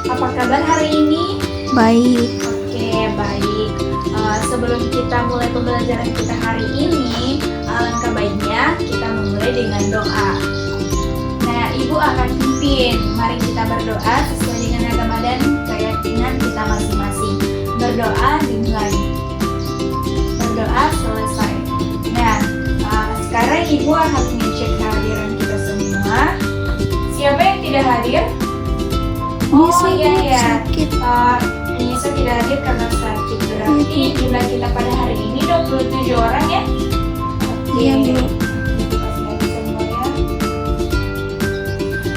Apa kabar hari ini? Baik. Oke, baik. Sebelum kita mulai pembelajaran kita hari ini, alangkah baiknya kita memulai dengan doa. Nah, Ibu akan pimpin. Mari kita berdoa sesuai dengan agama dan keyakinan kita masing-masing. Berdoa dimulai. Berdoa selesai. Nah, sekarang Ibu akan mengecek kehadiran kita semua. Siapa yang tidak hadir? Nisa sakit. Nisa tidak hadir karena sakit. Berarti jumlah kita pada hari ini 27 orang ya? Iya, Bu.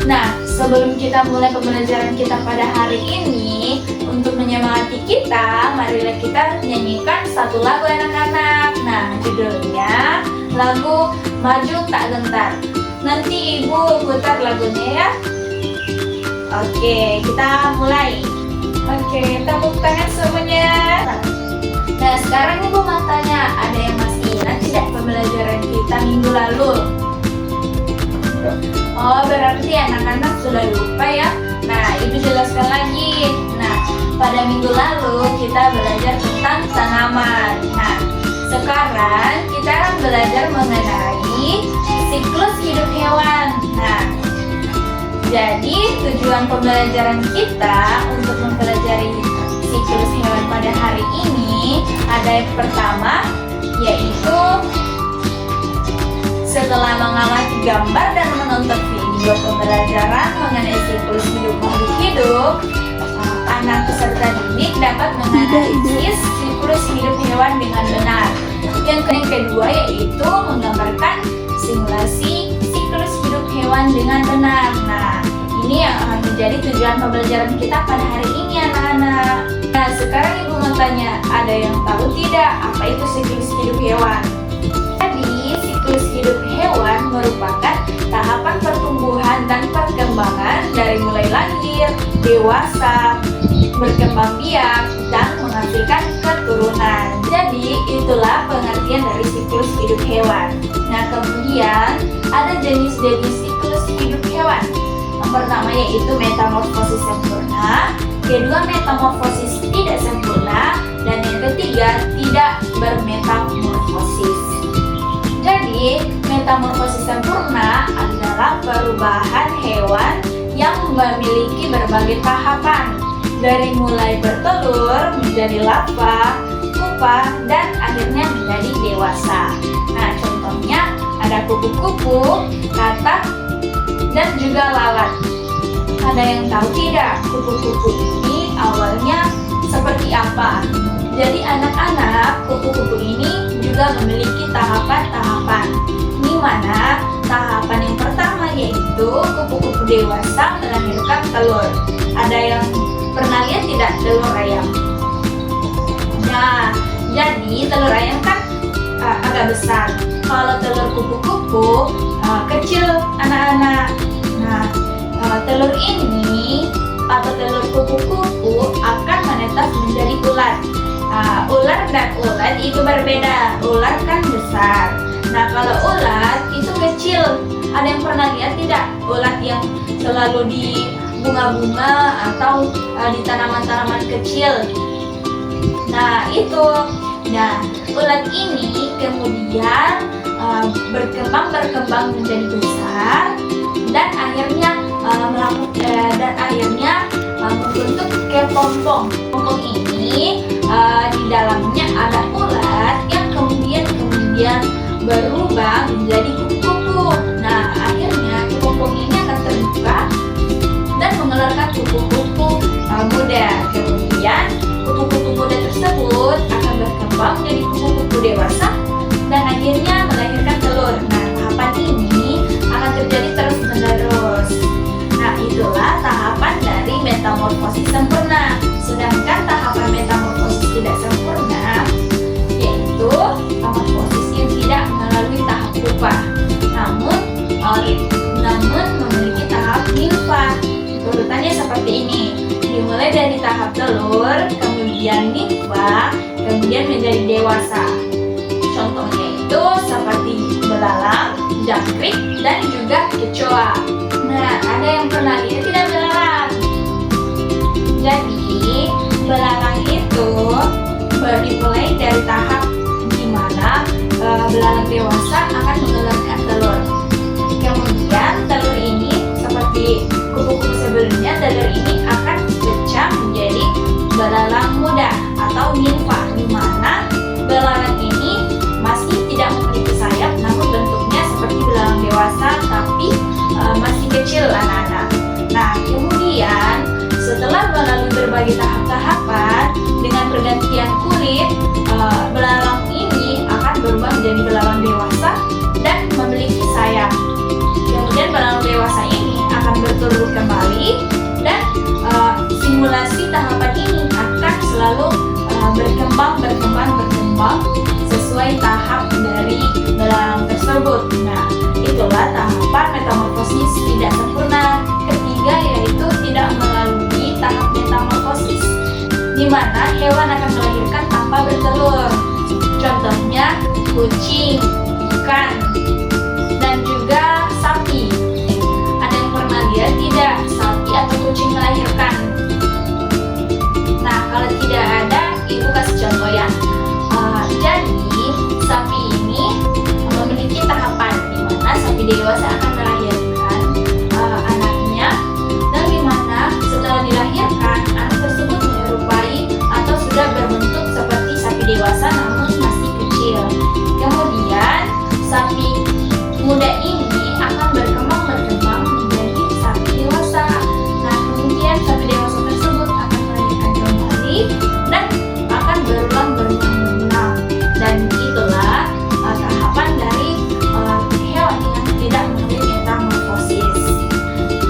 Nah, sebelum kita mulai pembelajaran kita pada hari ini, untuk menyemangati kita, marilah kita nyanyikan satu lagu anak-anak. Nah, judulnya lagu Maju Tak Gentar. Nanti Ibu putar lagunya ya. Oke, kita mulai. Oke, tepuk tangan semuanya. Nah, sekarang Ibu mau tanya, ada yang masih ingat tidak pembelajaran kita minggu lalu? Oh, berarti anak-anak sudah lupa ya. Nah, Ibu jelaskan lagi. Nah, pada minggu lalu kita belajar tentang tanaman. Nah, sekarang kita akan belajar mengenai siklus hidup hewan. Nah, jadi tujuan pembelajaran kita untuk mempelajari siklus hewan pada hari ini ada yang pertama, yaitu setelah mengamati gambar dan menonton video pembelajaran mengenai siklus hidup makhluk hidup, anak peserta didik dapat menganalisis siklus hidup hewan dengan benar. Yang kedua yaitu menggambarkan simulasi siklus hidup hewan dengan benar. Nah, ini yang akan menjadi tujuan pembelajaran kita pada hari ini anak-anak. Nah, sekarang Ibu mau tanya, ada yang tahu tidak apa itu siklus hidup hewan? Jadi, siklus hidup hewan merupakan tahapan pertumbuhan dan perkembangan dari mulai lahir, dewasa, berkembang biak, dan menghasilkan keturunan. Jadi, itulah pengertian dari siklus hidup hewan. Nah, kemudian ada jenis-jenis siklus hidup hewan. Yang pertama yaitu metamorfosis sempurna, kedua metamorfosis tidak sempurna, dan yang ketiga tidak bermetamorfosis. Jadi, metamorfosis sempurna adalah perubahan hewan yang memiliki berbagai tahapan, dari mulai bertelur menjadi larva, pupa, dan akhirnya menjadi dewasa. Nah, contohnya ada kupu-kupu, katak, dan juga lalat. Ada yang tahu tidak kupu-kupu ini awalnya seperti apa? Jadi anak-anak, kupu-kupu ini juga memiliki tahapan-tahapan. Di mana tahapan yang pertama yaitu kupu-kupu dewasa melahirkan telur. Ada yang pernah lihat tidak telur ayam? Nah, jadi telur ayam kan agak besar. Kalau telur kupu-kupu kecil anak-anak. Nah, telur ini atau telur kupu-kupu akan menetas menjadi ulat. Ular dan ulat itu berbeda. Ular kan besar. Nah, kalau ulat itu kecil. Ada yang pernah lihat tidak ulat yang selalu di bunga-bunga atau di tanaman-tanaman kecil? Nah, itu. Nah, ulat ini kemudian berkembang menjadi besar dan akhirnya membentuk kepompong. Kepompong ini di dalamnya ada ulat yang kemudian berubah menjadi kupu-kupu. Nah, akhirnya kepompong ini akan terbuka dan mengeluarkan kupu-kupu muda. Kemudian kupu-kupu muda tersebut akan berkembang menjadi kupu-kupu dewasa dan akhirnya melahirkan telur. Nah, tahapan ini akan terjadi terus-menerus. Nah, itulah tahapan dari metamorfosis sempurna. Sedangkan tahapan metamorfosis tidak sempurna yaitu metamorfosis yang tidak melalui tahap pupa, namun memiliki tahap nimfa. Urutannya seperti ini. Dimulai dari tahap telur, kemudian nimfa, kemudian menjadi dewasa. Contohnya itu seperti belalang, jangkrik, dan juga kecoa. Nah, ada yang pernah lihat tidak belalang? sulit, belalang ini akan berubah menjadi belalang dewasa dan memiliki sayap. Kemudian belalang dewasa ini akan bertelur kembali dan simulasi tahapan ini akan selalu berkembang sesuai tahap dari belalang tersebut. Nah, itulah tahapan metamorfosis tidak sempurna. Ketiga yaitu tidak melalui tahap metamorfosis, di mana hewan akan melahirkan tanpa bertelur. Contohnya kucing, ikan, dan juga sapi. Ada yang pernah lihat tidak sapi atau kucing melahirkan? Nah, kalau tidak ada, ibu kasih contoh ya. Jadi sapi ini memiliki tahapan di mana sapi dewasa akan melahirkan anaknya, dan di mana setelah dilahirkan anak tersebut menyerupai atau sudah berbentuk seperti sapi dewasa namun masih kecil. Kemudian sapi muda ini akan berkembang menjadi sapi dewasa. Nah, kemudian sapi dewasa tersebut akan melahirkan kembali dan akan berulang. Dan itulah tahapan dari hewan yang tidak mengalami metamorfosis.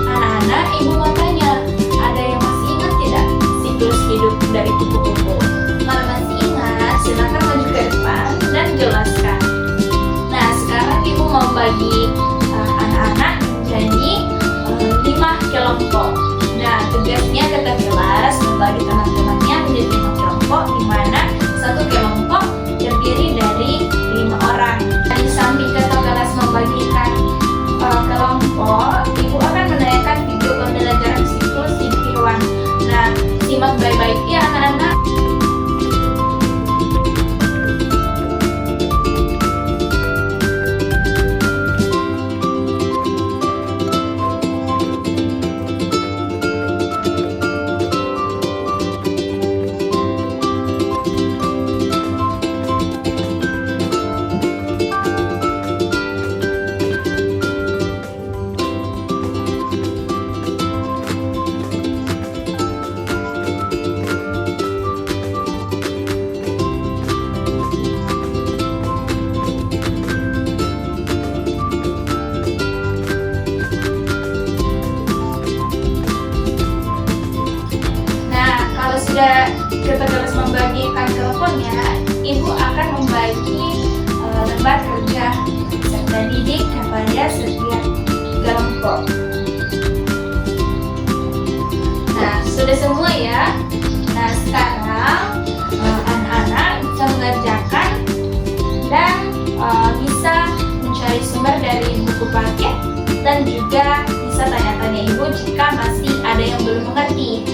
Anak-anak, ibu mau tanya, ada yang masih ingat tidak siklus hidup dari kupu-kupu? Kalau masih ingat, silakan maju ke depan dan jelaskan. Nah, sekarang ibu mau bagi anak-anak menjadi 5 kelompok. Nah, tugasnya kata kelas membagi teman-temannya menjadi 5 kelompok, di mana satu kelompok terdiri dari 5 orang. Di samping kata kelas membagikan kelompok, ibu akan menayangkan video pembelajaran siklus hidup hewan. Nah, simak baik-baik ya anak-anak. Sudah kita terus membagikan kelompoknya, ibu akan membagi lembar kerja serta didik kepada setiap kelompok. Nah, sudah semua ya. Nah, sekarang anak-anak bisa mengerjakan dan bisa mencari sumber dari buku paket, dan juga bisa tanya-tanya ibu jika masih ada yang belum mengerti.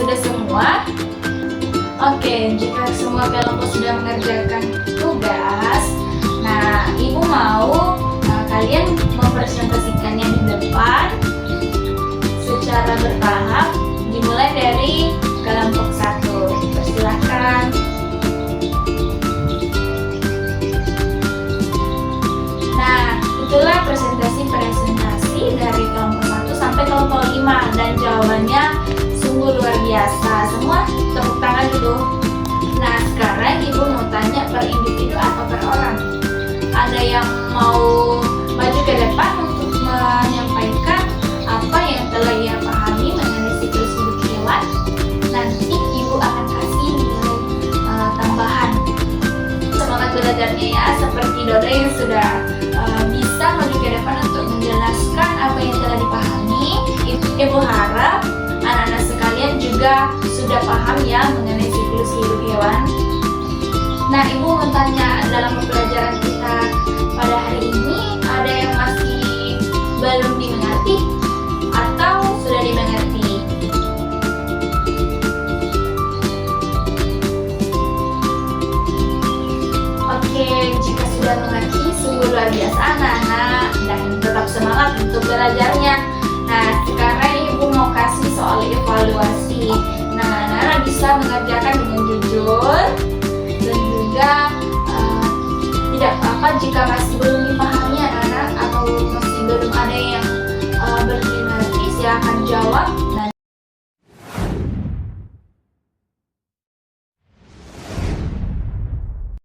Sudah semua? Oke, jika semua kelompok sudah mengerjakan tugas, nah ibu mau kalian mempresentasikannya di depan secara bertahap, dimulai dari kelompok 1. Persilahkan. Nah, itulah presentasi dari kelompok 1 sampai kelompok 5, dan jawabannya sungguh luar biasa. Semua tepuk tangan dulu. Nah, sekarang ibu mau tanya per individu atau per orang. Ada yang mau maju ke depan untuk menyampaikan apa yang telah ia pahami mengenai siklus hidup hewan? Nanti ibu akan kasih nilai tambahan. Semangat belajarnya ya, seperti Dodo yang sudah bisa maju ke depan untuk menjelaskan apa yang telah dipahami. Ibu harap anak-anak sekalian juga sudah paham ya mengenai siklus hidup hewan. Nah, ibu mau tanya, dalam pembelajaran kita pada hari ini ada yang masih belum dimengerti atau sudah dimengerti? Oke, jika sudah mengerti, sungguh luar biasa anak-anak, dan tetap semangat untuk belajarnya. Nah, sekarang ibu mau kasih soal evaluasi. Nah, anak-anak bisa mengerjakan dengan jujur, dan juga tidak apa-apa jika masih belum dipahami anak-anak atau masih belum jawab